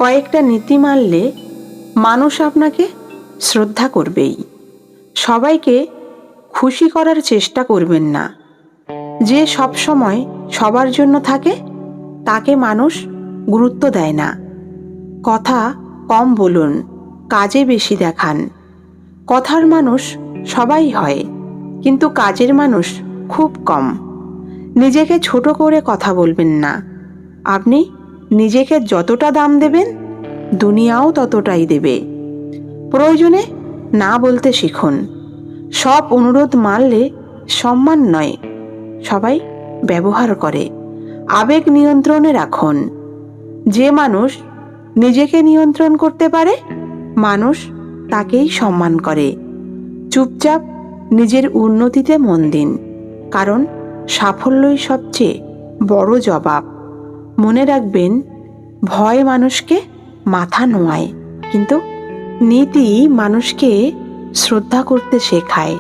কয়েকটা নীতি মানলে মানুষ আপনাকে শ্রদ্ধা করবেই। সবাইকে খুশি করার চেষ্টা করবেন না। যে সব সময় সবার জন্য থাকে তাকে মানুষ গুরুত্ব দেয় না। কথা কম বলুন, কাজে বেশি দেখান। কথার মানুষ সবাই হয়, কিন্তু কাজের মানুষ খুব কম। নিজেকে ছোট করে কথা বলবেন না। আপনি নিজেকে যতটা দাম দেবেন, দুনিয়াও ততটাই দেবে। প্রয়োজনে না বলতে শিখুন। সব অনুরোধ মানলে সম্মান নয়, সবাই ব্যবহার করে। আবেগ নিয়ন্ত্রণে রাখুন। যে মানুষ নিজেকে নিয়ন্ত্রণ করতে পারে, মানুষ তাকেই সম্মান করে। চুপচাপ নিজের উন্নতিতে মন দিন, কারণ সাফল্যই সবচেয়ে বড় জবাব। মনে রাখবেন, ভয় মানুষকে মাথা নোয়ায়, কিন্তু নীতি মানুষকে শ্রদ্ধা করতে শেখায়।